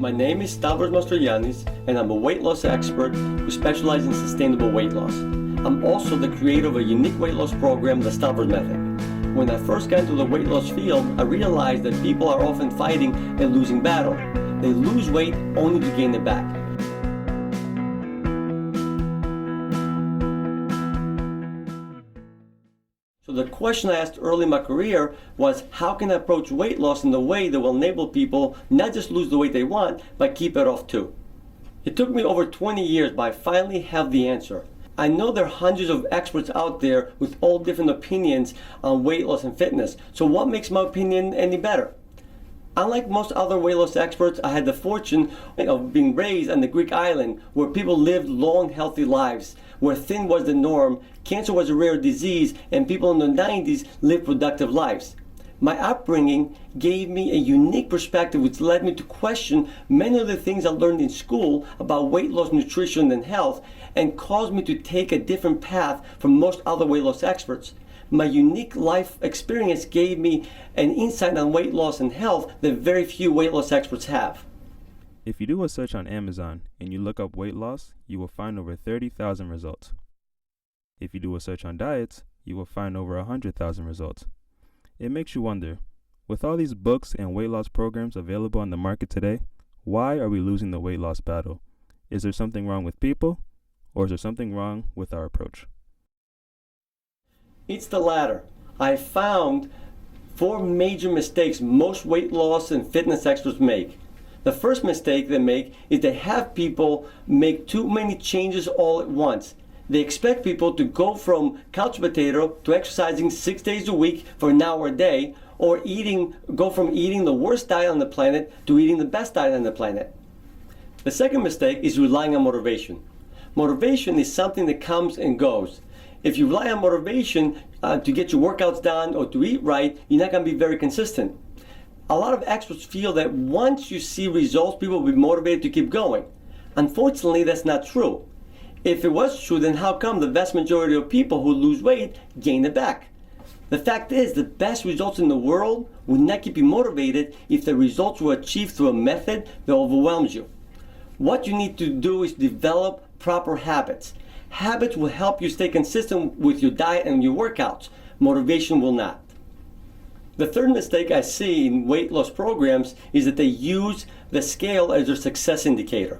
My name is Stavros Mastrogiannis, and I'm a weight loss expert who specializes in sustainable weight loss. I'm also the creator of a unique weight loss program, the Stavros Method. When I first got into the weight loss field, I realized that people are often fighting a losing battle. They lose weight only to gain it back. So the question I asked early in my career was, how can I approach weight loss in a way that will enable people not just lose the weight they want, but keep it off too? It took me over 20 years, but I finally have the answer. I know there are hundreds of experts out there with all different opinions on weight loss and fitness. So what makes my opinion any better? Unlike most other weight loss experts, I had the fortune of being raised on the Greek island where people lived long, healthy lives, where thin was the norm, cancer was a rare disease, and people in the 90s lived productive lives. My upbringing gave me a unique perspective which led me to question many of the things I learned in school about weight loss, nutrition, and health, and caused me to take a different path from most other weight loss experts. My unique life experience gave me an insight on weight loss and health that very few weight loss experts have. If you do a search on Amazon and you look up weight loss, you will find over 30,000 results. If you do a search on diets, you will find over 100,000 results. It makes you wonder, with all these books and weight loss programs available on the market today, why are we losing the weight loss battle? Is there something wrong with people, or is there something wrong with our approach? It's the latter. I found 4 major mistakes most weight loss and fitness experts make. The first mistake they make is they have people make too many changes all at once. They expect people to go from couch potato to exercising 6 days a week for an hour a day, or go from eating the worst diet on the planet to eating the best diet on the planet. The second mistake is relying on motivation. Motivation is something that comes and goes. If you rely on motivation to get your workouts done or to eat right, you're not going to be very consistent. A lot of experts feel that once you see results, people will be motivated to keep going. Unfortunately, that's not true. If it was true, then how come the vast majority of people who lose weight gain it back? The fact is, the best results in the world would not keep you motivated if the results were achieved through a method that overwhelms you. What you need to do is develop proper habits. Habits will help you stay consistent with your diet and your workouts. Motivation will not. The third mistake I see in weight loss programs is that they use the scale as their success indicator.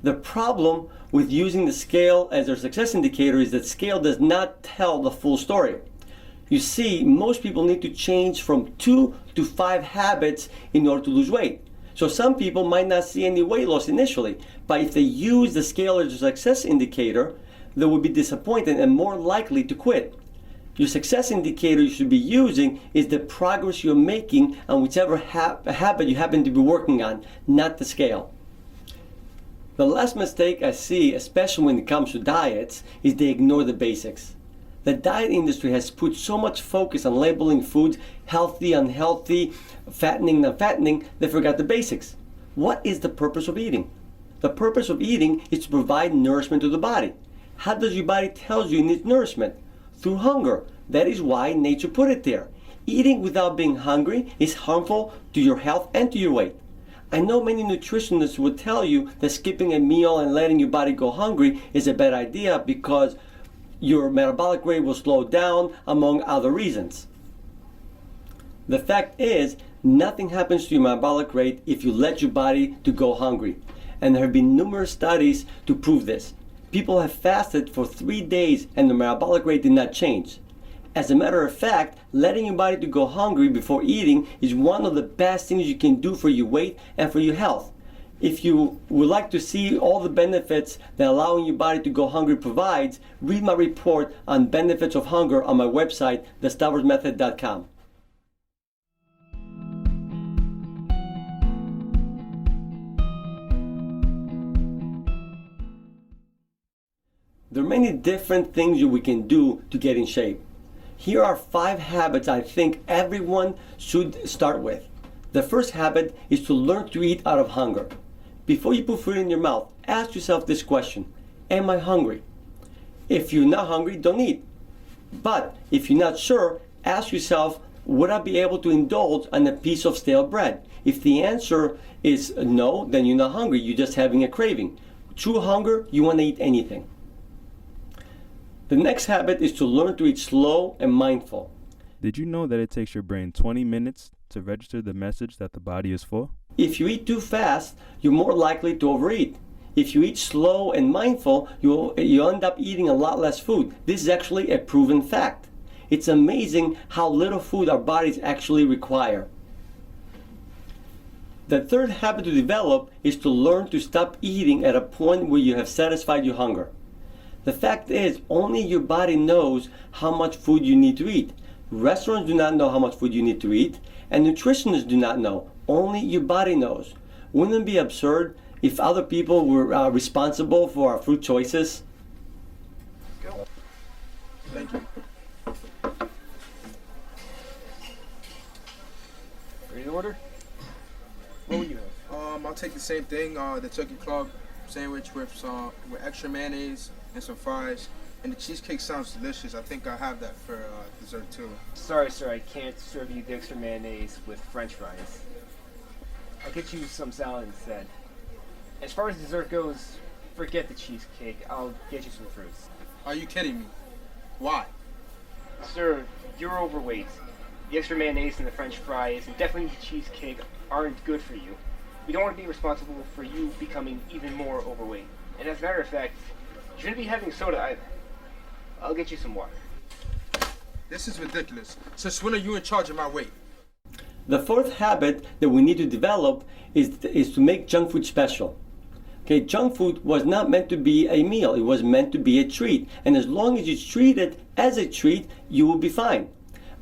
The problem with using the scale as their success indicator is that scale does not tell the full story. You see, most people need to change from 2 to 5 habits in order to lose weight. So some people might not see any weight loss initially, but if they use the scale as their success indicator, they will be disappointed and more likely to quit. Your success indicator you should be using is the progress you're making on whichever habit you happen to be working on, not the scale. The last mistake I see, especially when it comes to diets, is they ignore the basics. The diet industry has put so much focus on labeling foods healthy, unhealthy, fattening, non-fattening, they forgot the basics. What is the purpose of eating? The purpose of eating is to provide nourishment to the body. How does your body tell you it needs nourishment? Through hunger. That is why nature put it there. Eating without being hungry is harmful to your health and to your weight. I know many nutritionists would tell you that skipping a meal and letting your body go hungry is a bad idea because your metabolic rate will slow down, among other reasons. The fact is, nothing happens to your metabolic rate if you let your body to go hungry. And there have been numerous studies to prove this. People have fasted for 3 days and the metabolic rate did not change. As a matter of fact, letting your body to go hungry before eating is one of the best things you can do for your weight and for your health. If you would like to see all the benefits that allowing your body to go hungry provides, read my report on benefits of hunger on my website, thestavrosmethod.com. There are many different things we can do to get in shape. Here are 5 habits I think everyone should start with. The first habit is to learn to eat out of hunger. Before you put food in your mouth, ask yourself this question: am I hungry? If you're not hungry, don't eat. But if you're not sure, ask yourself Would I be able to indulge on a piece of stale bread? If the answer is no, then you're not hungry, you're just having a craving. True hunger, you want to eat anything. The next habit is to learn to eat slow and mindful. Did you know that it takes your brain 20 minutes to register the message that the body is full? If you eat too fast, you're more likely to overeat. If you eat slow and mindful, you end up eating a lot less food. This is actually a proven fact. It's amazing how little food our bodies actually require. The third habit to develop is to learn to stop eating at a point where you have satisfied your hunger. The fact is, only your body knows how much food you need to eat. Restaurants do not know how much food you need to eat, and nutritionists do not know. Only your body knows. Wouldn't it be absurd if other people were responsible for our food choices? Thank you. Ready to order? What will you have? I'll take the same thing, the Turkey Club sandwich with extra mayonnaise and some fries. And the cheesecake sounds delicious. I think I'll have that for dessert too. Sorry, sir, I can't serve you the extra mayonnaise with French fries. I'll get you some salad instead. As far as dessert goes, forget the cheesecake. I'll get you some fruits. Are you kidding me? Why? Sir, you're overweight. The extra mayonnaise and the French fries and definitely the cheesecake aren't good for you. We don't want to be responsible for you becoming even more overweight. And as a matter of fact, you shouldn't be having soda either. I'll get you some water. This is ridiculous. Since when are you in charge of my weight? The fourth habit that we need to develop is to make junk food special. Okay, junk food was not meant to be a meal. It was meant to be a treat. And as long as you treat it as a treat, you will be fine.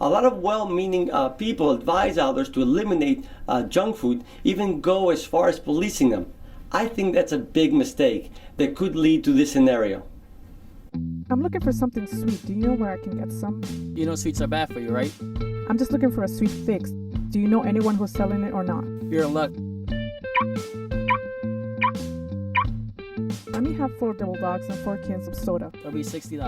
A lot of well-meaning people advise others to eliminate junk food, even go as far as policing them. I think that's a big mistake that could lead to this scenario. I'm looking for something sweet. Do you know where I can get some? You know sweets are bad for you, right? I'm just looking for a sweet fix. Do you know anyone who's selling it or not? You're in luck. Let me have 4 double dogs and 4 cans of soda. It'll be $60.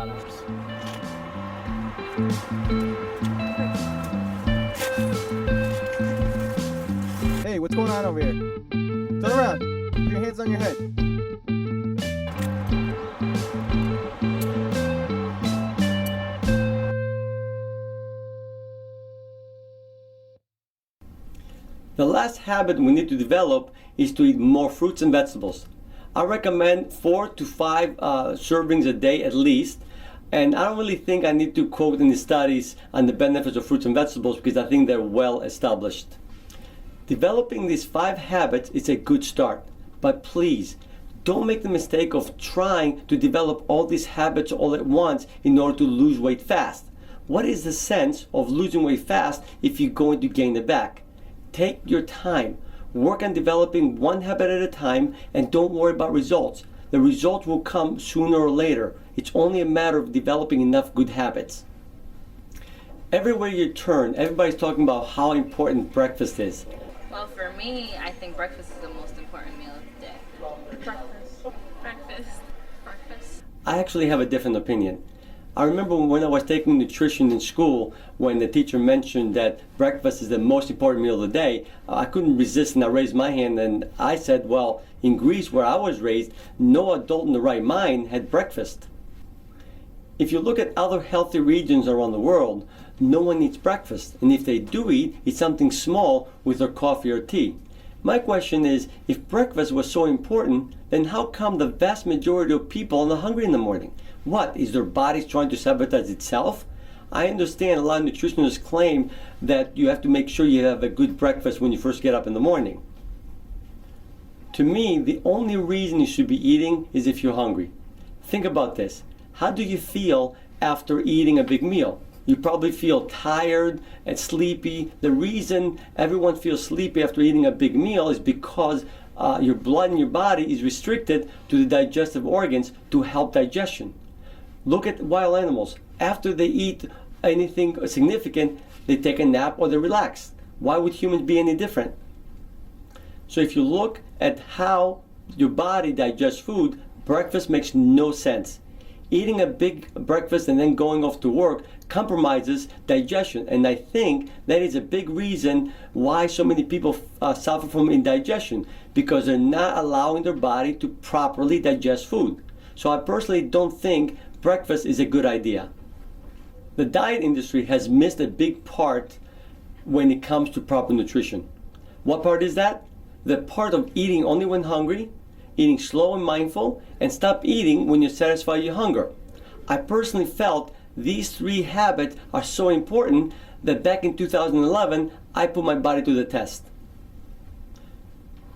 Hey, what's going on over here? Turn around. Put your hands on your head. The last habit we need to develop is to eat more fruits and vegetables. I recommend 4 to 5 servings a day at least. And I don't really think I need to quote any studies on the benefits of fruits and vegetables because I think they're well established. Developing these 5 habits is a good start, but please don't make the mistake of trying to develop all these habits all at once in order to lose weight fast. What is the sense of losing weight fast if you're going to gain it back? Take your time, work on developing one habit at a time, and don't worry about results. The results will come sooner or later. It's only a matter of developing enough good habits. Everywhere you turn, everybody's talking about how important breakfast is. Well, for me, I think breakfast is the most important meal of the day. Breakfast. I actually have a different opinion. I remember when I was taking nutrition in school, when the teacher mentioned that breakfast is the most important meal of the day, I couldn't resist and I raised my hand and I said, well, in Greece where I was raised, no adult in the right mind had breakfast. If you look at other healthy regions around the world, no one eats breakfast, and if they do eat, it's something small with their coffee or tea. My question is, if breakfast was so important, then how come the vast majority of people are not hungry in the morning? What, is their bodies trying to sabotage itself? I understand a lot of nutritionists claim that you have to make sure you have a good breakfast when you first get up in the morning. To me, the only reason you should be eating is if you're hungry. Think about this. How do you feel after eating a big meal? You probably feel tired and sleepy. The reason everyone feels sleepy after eating a big meal is because your blood in your body is restricted to the digestive organs to help digestion. Look at wild animals. After they eat anything significant, they take a nap or they relax. Why would humans be any different? So if you look at how your body digests food, breakfast makes no sense. eating a big breakfast and then going off to work compromises digestion. And I think that is a big reason why so many people suffer from indigestion, because they're not allowing their body to properly digest food. So I personally don't think breakfast is a good idea. The diet industry has missed a big part when it comes to proper nutrition. What part is that? The part of eating only when hungry, eating slow and mindful, and stop eating when you satisfy your hunger. I personally felt these three habits are so important that back in 2011, I put my body to the test.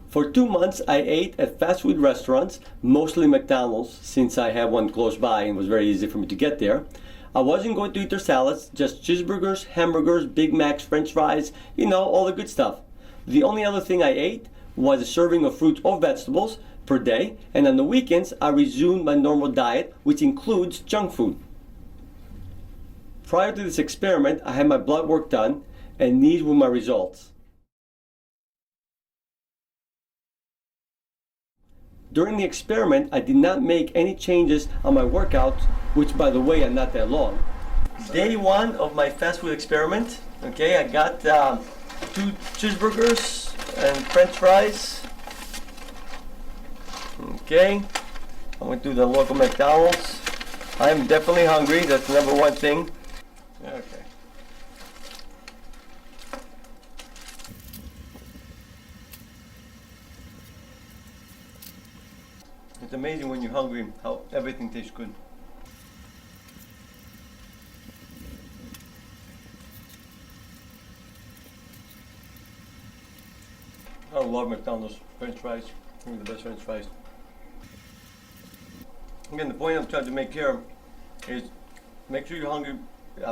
For 2 months, I ate at fast food restaurants, mostly McDonald's, since I have one close by and it was very easy for me to get there. I wasn't going to eat their salads, just cheeseburgers, hamburgers, Big Macs, French fries, all the good stuff. The only other thing I ate was a serving of fruits or vegetables per day, and on the weekends, I resumed my normal diet, which includes junk food. Prior to this experiment, I had my blood work done, and these were my results. During the experiment, I did not make any changes on my workouts, which, by the way, are not that long. Day one of my fast food experiment, okay, I got 2 cheeseburgers and French fries. Okay, I went to the local McDonald's. I am definitely hungry, that's the number one thing. Okay. It's amazing when you're hungry how everything tastes good. I love McDonald's French fries. They're the best French fries. Again, the point I'm trying to make here is make sure you're hungry.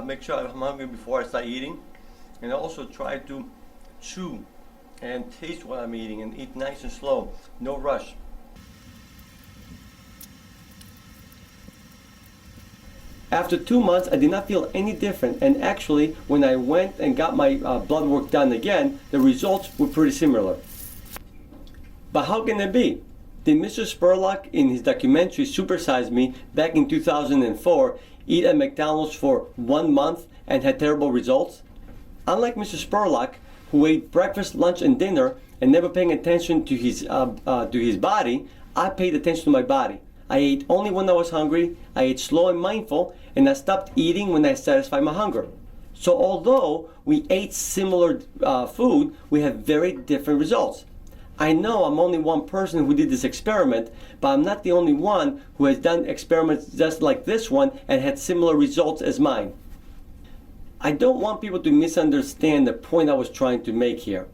Make sure I'm hungry before I start eating, and also try to chew and taste what I'm eating and eat nice and slow, no rush. After 2 months, I did not feel any different, and actually, when I went and got my blood work done again, the results were pretty similar. But how can it be? Did Mr. Spurlock, in his documentary Supersize Me back in 2004, eat at McDonald's for 1 month and had terrible results? Unlike Mr. Spurlock, who ate breakfast, lunch, and dinner and never paying attention to his body, I paid attention to my body. I ate only when I was hungry, I ate slow and mindful, and I stopped eating when I satisfied my hunger. So although we ate similar food, we have very different results. I know I'm only one person who did this experiment, but I'm not the only one who has done experiments just like this one and had similar results as mine. I don't want people to misunderstand the point I was trying to make here.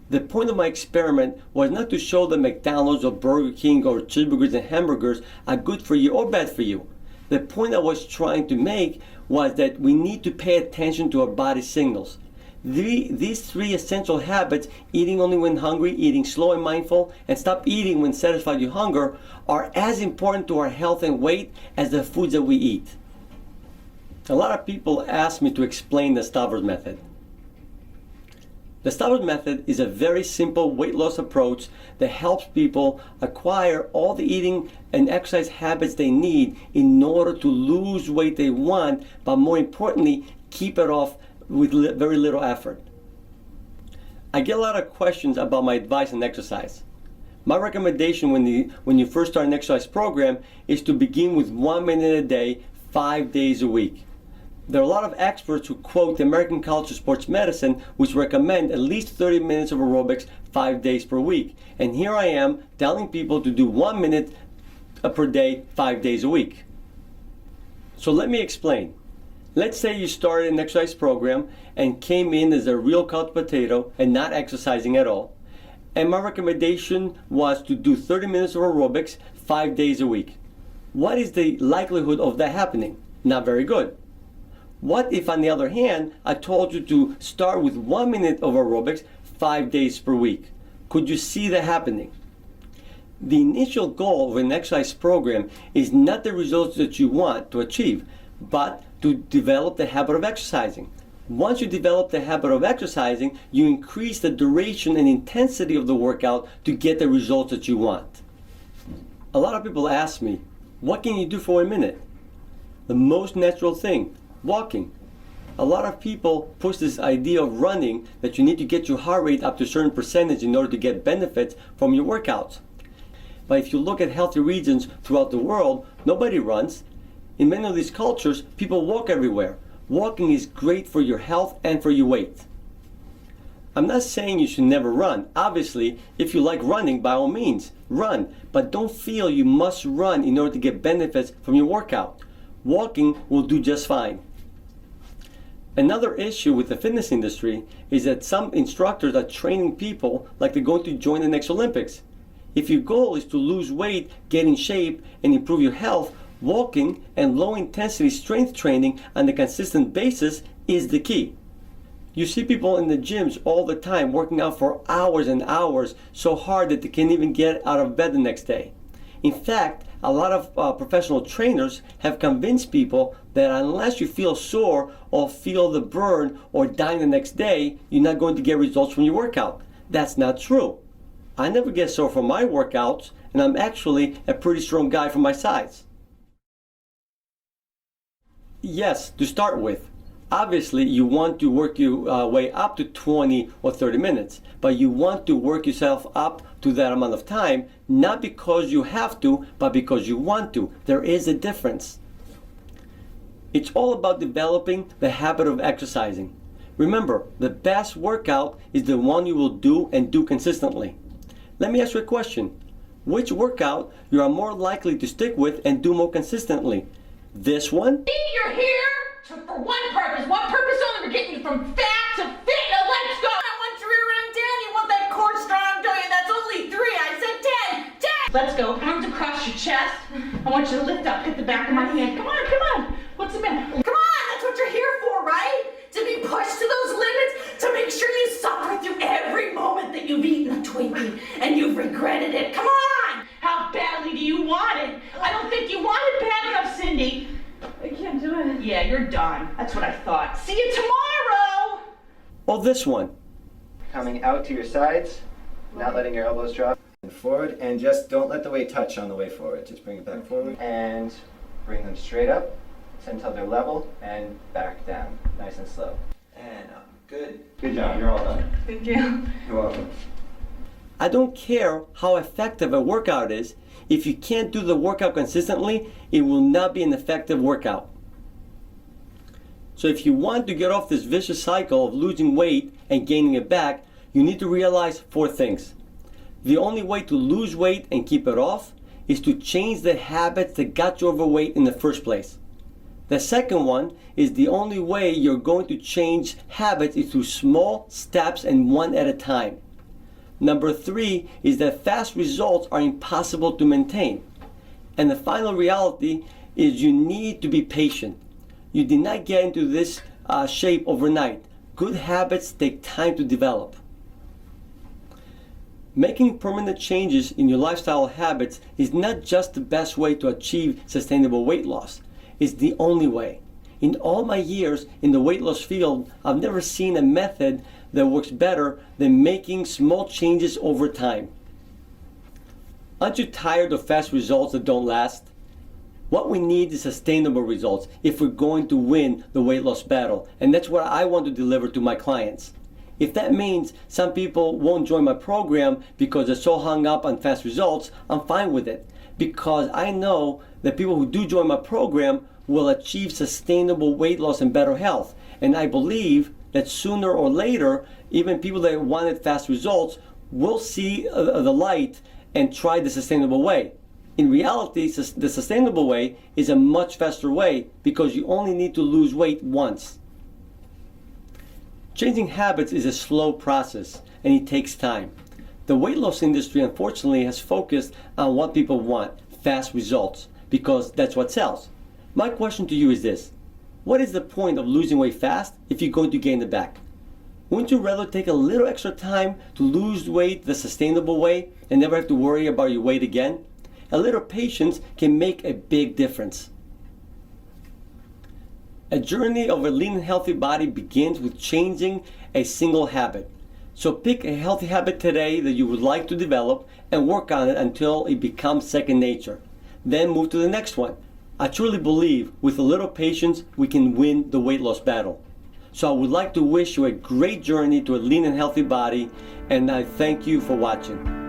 The point of my experiment was not to show that McDonald's or Burger King or cheeseburgers and hamburgers are good for you or bad for you. The point I was trying to make was that we need to pay attention to our body signals. These 3 essential habits, eating only when hungry, eating slow and mindful, and stop eating when satisfied your hunger, are as important to our health and weight as the foods that we eat. A lot of people ask me to explain the Stavros method. The Stavros method is a very simple weight loss approach that helps people acquire all the eating and exercise habits they need in order to lose weight they want, but more importantly, keep it off with very little effort. I get a lot of questions about my advice on exercise. My recommendation when you first start an exercise program is to begin with 1 minute a day, 5 days a week. There are a lot of experts who quote the American College of Sports Medicine, which recommend at least 30 minutes of aerobics 5 days per week. And here I am telling people to do 1 minute per day, 5 days a week. So let me explain. Let's say you started an exercise program and came in as a real couch potato and not exercising at all. And my recommendation was to do 30 minutes of aerobics 5 days a week. What is the likelihood of that happening? Not very good. What if, on the other hand, I told you to start with 1 minute of aerobics 5 days per week? Could you see that happening? The initial goal of an exercise program is not the results that you want to achieve, but to develop the habit of exercising. Once you develop the habit of exercising, you increase the duration and intensity of the workout to get the results that you want. A lot of people ask me, what can you do for 1 minute? the most natural thing, walking. A lot of people push this idea of running that you need to get your heart rate up to a certain percentage in order to get benefits from your workouts. But if you look at healthy regions throughout the world, nobody runs. In many of these cultures, people walk everywhere. Walking is great for your health and for your weight. I'm not saying you should never run. Obviously, if you like running, by all means, run. But don't feel you must run in order to get benefits from your workout. Walking will do just fine. Another issue with the fitness industry is that some instructors are training people like they're going to join the next Olympics. If your goal is to lose weight, get in shape, and improve your health, walking and low-intensity strength training on a consistent basis is the key. You see people in the gyms all the time working out for hours and hours so hard that they can't even get out of bed the next day. In fact, a lot of professional trainers have convinced people that unless you feel sore or feel the burn or dying the next day, you're not going to get results from your workout. That's not true. I never get sore from my workouts, and I'm actually a pretty strong guy for my size. Yes, to start with, obviously you want to work your way up to 20 or 30 minutes, but you want to work yourself up to that amount of time, not because you have to, but because you want to. There is a difference. It's all about developing the habit of exercising. Remember, the best workout is the one you will do and do consistently. Let me ask you a question. Which workout you are more likely to stick with and do more consistently? This one? You're here for one purpose only, we're getting you from fat to fit. Now let's go. I want your rear end down. You want that core strong, don't you? That's only 3. I said 10. 10. Let's go. Arms across your chest. I want you to lift up, hit the back of my hand. Come on, come on. What's the matter? Come on, that's what you're here for, right? To be pushed to those limits, to make sure you suffer through every moment that you've eaten a Twinkie and you've regretted it. Come on! How badly do you want it? I don't think you want it bad enough, Cindy. I can't do it. Yeah, you're done. That's what I thought. See you tomorrow! Or this one? Coming out to your sides, not letting your elbows drop. And forward, and just don't let the weight touch on the way forward. Just bring it back forward. And bring them straight up until they're level, and back down. Nice and slow. And up. Good. Good job. You're all done. Thank you. You're welcome. I don't care how effective a workout is. If you can't do the workout consistently, it will not be an effective workout. So if you want to get off this vicious cycle of losing weight and gaining it back, you need to realize 4 things. The only way to lose weight and keep it off is to change the habits that got you overweight in the first place. The second one is the only way you're going to change habits is through small steps and one at a time. Number 3 is that fast results are impossible to maintain. And the final reality is you need to be patient. You did not get into this shape overnight. Good habits take time to develop. Making permanent changes in your lifestyle habits is not just the best way to achieve sustainable weight loss. It's the only way. In all my years in the weight loss field, I've never seen a method that works better than making small changes over time. Aren't you tired of fast results that don't last? What we need is sustainable results if we're going to win the weight loss battle, and that's what I want to deliver to my clients. If that means some people won't join my program because they're so hung up on fast results, I'm fine with it, because I know that people who do join my program will achieve sustainable weight loss and better health. And I believe that sooner or later, even people that wanted fast results will see the light and try the sustainable way. In reality, the sustainable way is a much faster way because you only need to lose weight once. Changing habits is a slow process and it takes time. The weight loss industry, unfortunately, has focused on what people want, fast results, because that's what sells. My question to you is this: what is the point of losing weight fast if you're going to gain it back? Wouldn't you rather take a little extra time to lose weight the sustainable way and never have to worry about your weight again? A little patience can make a big difference. A journey of a lean and healthy body begins with changing a single habit. So pick a healthy habit today that you would like to develop and work on it until it becomes second nature. Then move to the next one. I truly believe with a little patience, we can win the weight loss battle. So I would like to wish you a great journey to a lean and healthy body, and I thank you for watching.